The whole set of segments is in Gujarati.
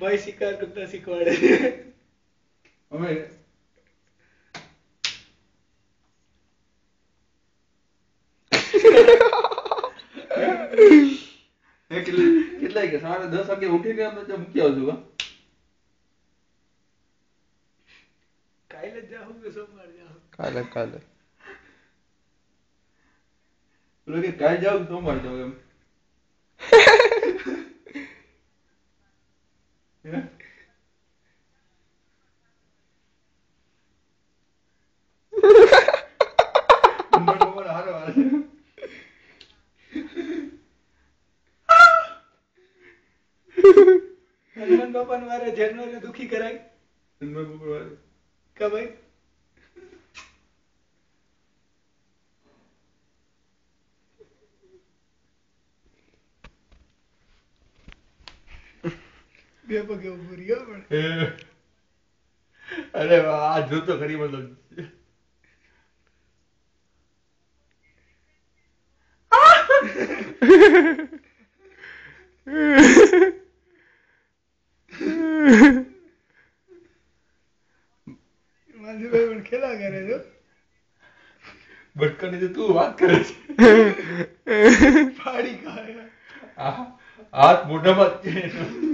ભાઈ શિકાર કરતા શીખવાડે અમે કેટલાય કે સવારે 10 વાગે ઉઠીને અમે તો મૂકી આવજો કાલે જાઉં કે સોમવાર જાઉં કાલે કે કાલે જાઉં સોમવાર જાઉં એમ હનુમાન બાપા ને મારે જન્મ દુખી કરાય હનુમાન બાપા કા ભાઈ બે પગે ઉભું રહ્યો પણ અરે આ જોતો ખરી મતલબ માનસીભાઈ પણ ખેલા કરે છો બટકાની તો તું વાત કરે છે ફાડી ખાય હાથ મોઢામાં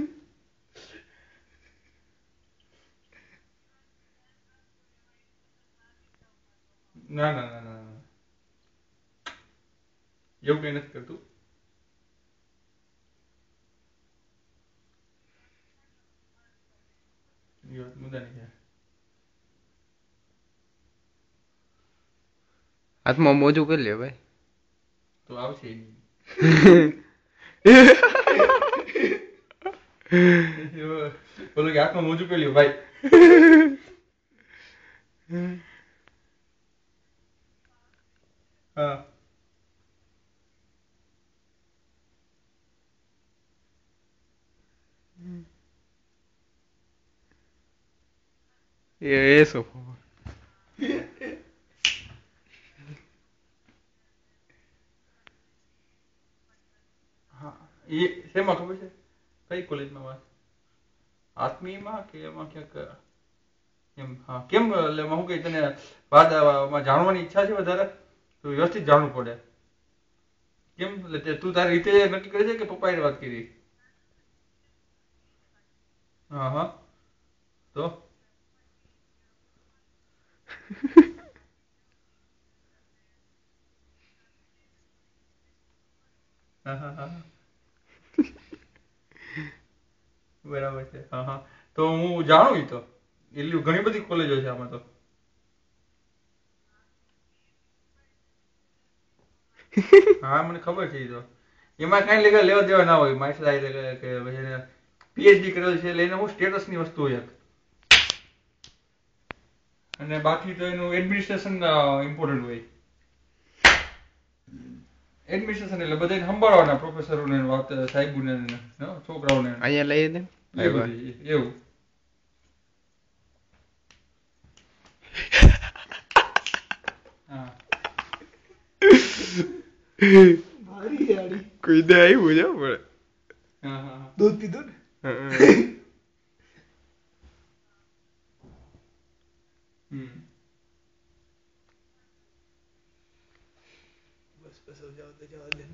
ના એવું કઈ નથી કરતું મુદ્દા નહીં હાથમાં મોજું કરી લે ભાઈ તો આવશે બોલો કે હાથમાં મોજું કરી લ્યો ભાઈ હા eso હા એ શેમાં ખબર છે કઈ કોલેજમાં વાત આત્મીયમાં કે એમાં ક્યાંક એમ હા કેમ એટલે હું કઈ તને વાત જાણવાની ઈચ્છા છે વધારે તો વ્યવસ્થિત જાણવું પડે કેમ એટલે તું તારી રીતે નક્કી કરે છે કે પપ્પાએ વાત કરી હા તો હા બરાબર છે હા તો હું જાણું તો એટલી ઘણી બધી કોલેજો છે આમાં તો હા મને ખબર છે તો એમાં કઈ લેવા દેવા ના હોય માસ્ટર કે પીએચડી કરેલ છે એટલે એને હું સ્ટેટસ ની વસ્તુ હોય અને બાકી તો એનું એડમિનિસ્ટ્રેશન ઇમ્પોર્ટન્ટ હોય એડમિનિસ્ટ્રેશન એટલે બધાને સંભાળવાના પ્રોફેસરોને વાત સાહેબોને છોકરાઓને અહીંયા લઈ દે એવું હા કોઈ દે આવ્યું છે પણ દૂધ પીધું ને બસ જવા દે